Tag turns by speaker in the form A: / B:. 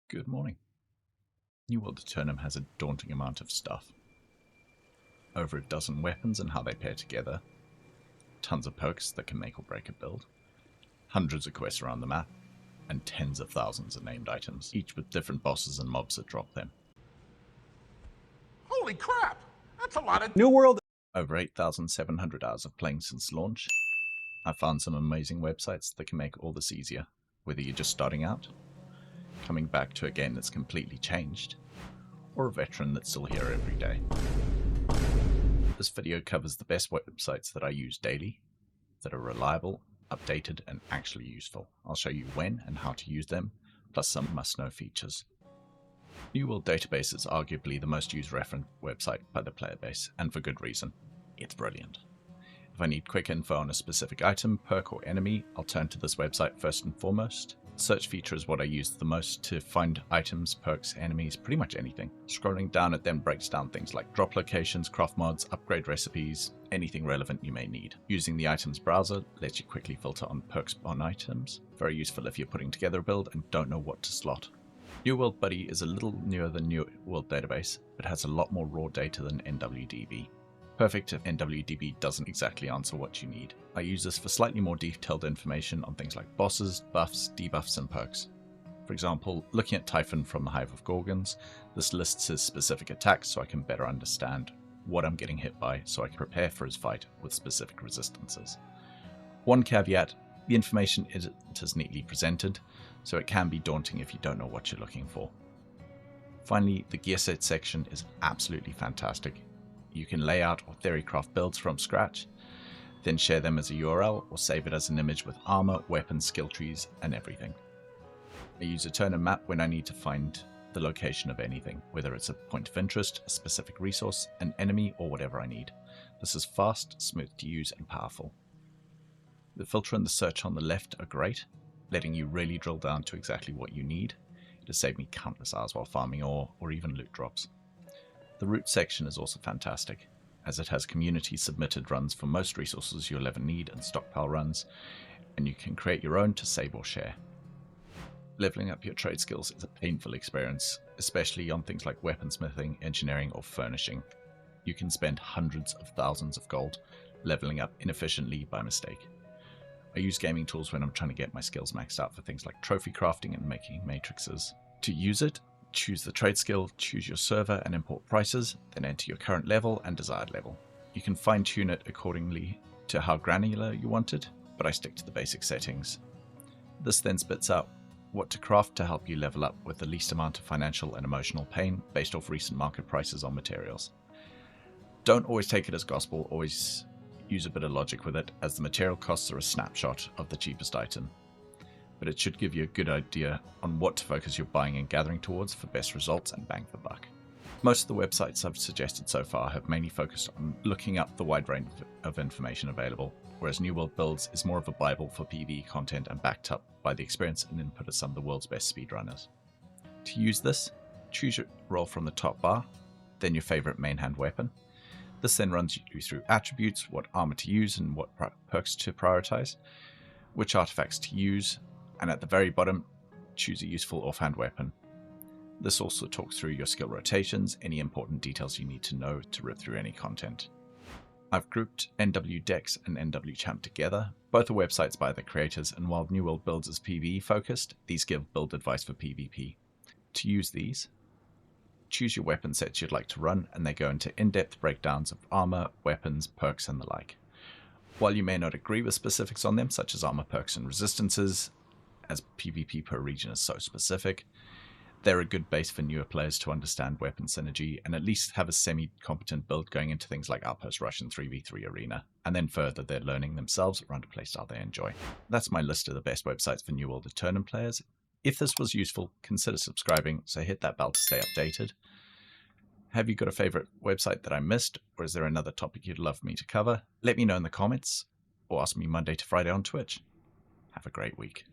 A: Good morning. New World Aeternum has a daunting amount of stuff. Over a dozen weapons and how they pair together, tons of perks that can make or break a build, hundreds of quests around the map, and tens of thousands of named items, each with different bosses and mobs that drop them.
B: Holy crap! That's a lot of
C: New World.
A: Over 8,700 hours of playing since launch, I've found some amazing websites that can make all this easier, whether you're just starting out, coming back to a game that's completely changed, or a veteran that's still here every day. This video covers the best websites that I use daily, that are reliable, updated, and actually useful. I'll show you when and how to use them, plus some must-know features. New World Database is arguably the most used reference website by the player base, and for good reason. It's brilliant. If I need quick info on a specific item, perk, or enemy, I'll turn to this website first and foremost. The search feature is what I use the most to find items, perks, enemies, pretty much anything. Scrolling down, it then breaks down things like drop locations, craft mods, upgrade recipes, anything relevant you may need. Using the items browser lets you quickly filter on perks on items. Very useful if you're putting together a build and don't know what to slot. New World Buddy is a little newer than New World Database, but has a lot more raw data than NWDB. Perfect if NWDB doesn't exactly answer what you need. I use this for slightly more detailed information on things like bosses, buffs, debuffs, and perks. For example, looking at Typhon from the Hive of Gorgons, this lists his specific attacks so I can better understand what I'm getting hit by so I can prepare for his fight with specific resistances. One caveat, the information isn't as neatly presented, so it can be daunting if you don't know what you're looking for. Finally, the gear set section is absolutely fantastic. You can lay out or theory craft builds from scratch, then share them as a URL or save it as an image with armor, weapons, skill trees, and everything. I use Aeternum Map when I need to find the location of anything, whether it's a point of interest, a specific resource, an enemy, or whatever I need. This is fast, smooth to use, and powerful. The filter and the search on the left are great, letting you really drill down to exactly what you need. It has saved me countless hours while farming ore or even loot drops. The route section is also fantastic, as it has community-submitted runs for most resources you'll ever need and stockpile runs, and you can create your own to save or share. Leveling up your trade skills is a painful experience, especially on things like weaponsmithing, engineering, or furnishing. You can spend hundreds of thousands of gold leveling up inefficiently by mistake. I use gaming tools when I'm trying to get my skills maxed out for things like trophy crafting and making matrices. To use it, choose the trade skill, choose your server and import prices, then enter your current level and desired level. You can fine-tune it accordingly to how granular you want it, but I stick to the basic settings. This then spits out what to craft to help you level up with the least amount of financial and emotional pain based off recent market prices on materials. Don't always take it as gospel, always use a bit of logic with it, as the material costs are a snapshot of the cheapest item. But it should give you a good idea on what to focus your buying and gathering towards for best results and bang for buck. Most of the websites I've suggested so far have mainly focused on looking up the wide range of information available, whereas New World Builds is more of a bible for PvE content and backed up by the experience and input of some of the world's best speedrunners. To use this, choose your role from the top bar, then your favorite main hand weapon. This then runs you through attributes, what armor to use and what perks to prioritize, which artifacts to use, and at the very bottom, choose a useful offhand weapon. This also talks through your skill rotations, any important details you need to know to rip through any content. I've grouped NWDex and NWChamp together. Both are websites by the creators, and while New World Builds is PvE focused, these give build advice for PvP. To use these, choose your weapon sets you'd like to run, and they go into in-depth breakdowns of armor, weapons, perks, and the like. While you may not agree with specifics on them, such as armor, perks, and resistances, as PvP per region is so specific, they're a good base for newer players to understand weapon synergy and at least have a semi-competent build going into things like Outpost Rush and 3v3 Arena, and then further they're learning themselves around a playstyle they enjoy. That's my list of the best websites for New World Aeternum players. If this was useful, consider subscribing, so hit that bell to stay updated. Have you got a favorite website that I missed, or is there another topic you'd love me to cover? Let me know in the comments, or ask me Monday to Friday on Twitch. Have a great week.